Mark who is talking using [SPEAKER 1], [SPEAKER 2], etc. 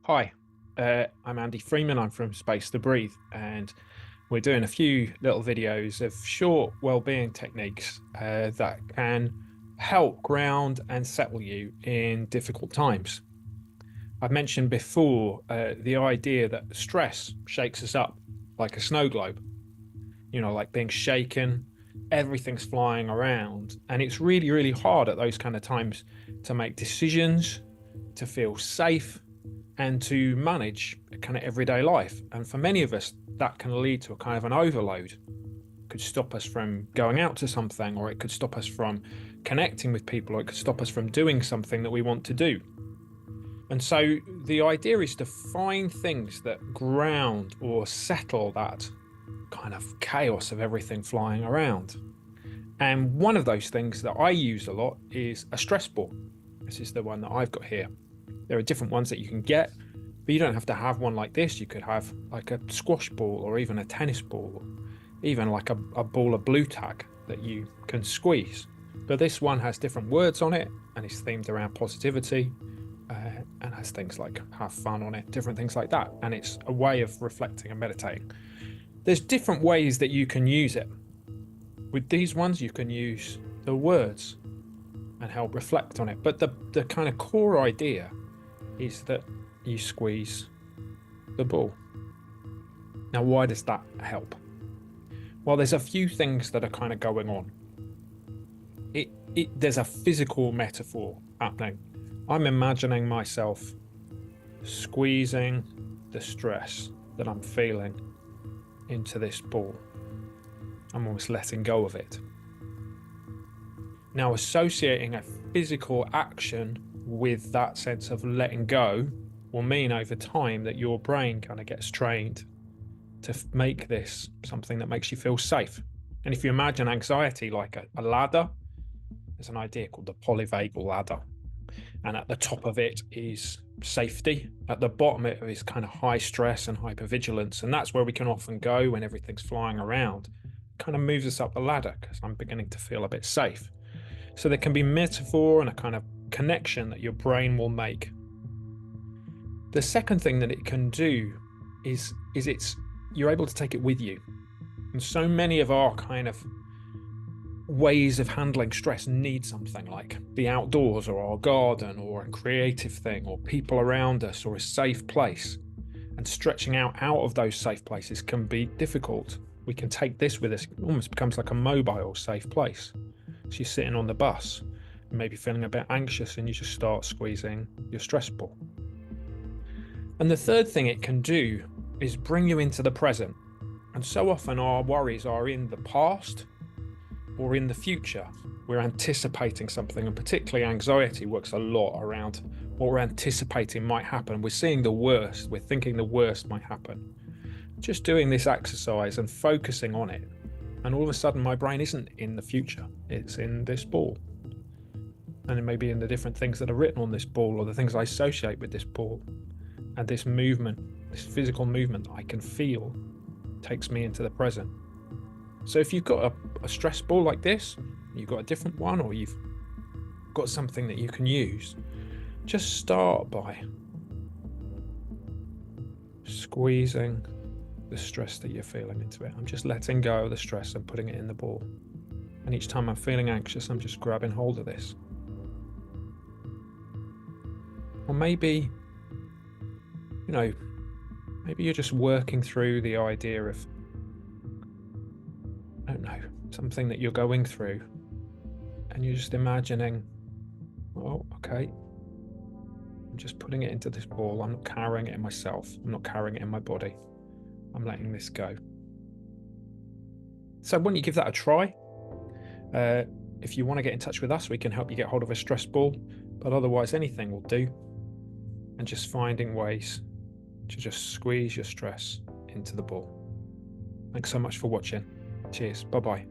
[SPEAKER 1] Hi, I'm Andy Freeman. I'm from Space to Breathe, and we're doing a few little videos of short well-being techniques that can help ground and settle you in difficult times. I've mentioned before the idea that stress shakes us up like a snow globe, like being shaken, everything's flying around, and it's really, really hard at those kind of times to make decisions, to feel safe and to manage kind of everyday life. And for many of us, that can lead to a kind of an overload. It could stop us from going out to something, or it could stop us from connecting with people, or it could stop us from doing something that we want to do. And so the idea is to find things that ground or settle that kind of chaos of everything flying around. And one of those things that I use a lot is a stress ball. This is the one that I've got here. There are different ones that you can get, but you don't have to have one like this. You could have like a squash ball, or even a tennis ball, or even like a ball of blue tack that you can squeeze. But this one has different words on it, and it's themed around positivity, and has things like have fun on it, different things like that. And it's a way of reflecting and meditating. There's different ways that you can use it. With these ones, you can use the words and help reflect on it. But the kind of core idea is that you squeeze the ball. Now, why does that help? Well, there's a few things that are kind of going on. There's a physical metaphor happening. I'm imagining myself squeezing the stress that I'm feeling into this ball. I'm almost letting go of it. Now, associating a physical action with that sense of letting go will mean over time that your brain kind of gets trained to make this something that makes you feel safe. And if you imagine anxiety like a ladder, there's an idea called the polyvagal ladder. And at the top of it is safety. At the bottom of it is kind of high stress and hypervigilance. And that's where we can often go when everything's flying around. It kind of moves us up the ladder because I'm beginning to feel a bit safe. So there can be metaphor and a kind of connection that your brain will make. The second thing that it can do is you're able to take it with you. And so many of our kind of ways of handling stress need something like the outdoors, or our garden, or a creative thing, or people around us, or a safe place. And stretching out of those safe places can be difficult. We can take this with us. It almost becomes like a mobile safe place. So you're sitting on the bus, maybe feeling a bit anxious, and you just start squeezing your stress ball. And the third thing it can do is bring you into the present. And so often our worries are in the past or in the future. We're anticipating something, and particularly anxiety works a lot around what we're anticipating might happen. We're seeing the worst, we're thinking the worst might happen. Just doing this exercise and focusing on it, and all of a sudden my brain isn't in the future, it's in this ball. And it may be in the different things that are written on this ball, or the things I associate with this ball. And this movement, this physical movement I can feel, takes me into the present. So if you've got a stress ball like this, you've got a different one, or you've got something that you can use, just start by squeezing the stress that you're feeling into it. I'm just letting go of the stress and putting it in the ball. And each time I'm feeling anxious, I'm just grabbing hold of this. Or maybe, maybe you're just working through the idea of, I don't know, something that you're going through, and you're just imagining, oh, okay, I'm just putting it into this ball. I'm not carrying it in myself. I'm not carrying it in my body. I'm letting this go. So why don't you give that a try? If you want to get in touch with us, we can help you get hold of a stress ball, but otherwise anything will do. And just finding ways to just squeeze your stress into the ball. Thanks so much for watching. Cheers. Bye-bye.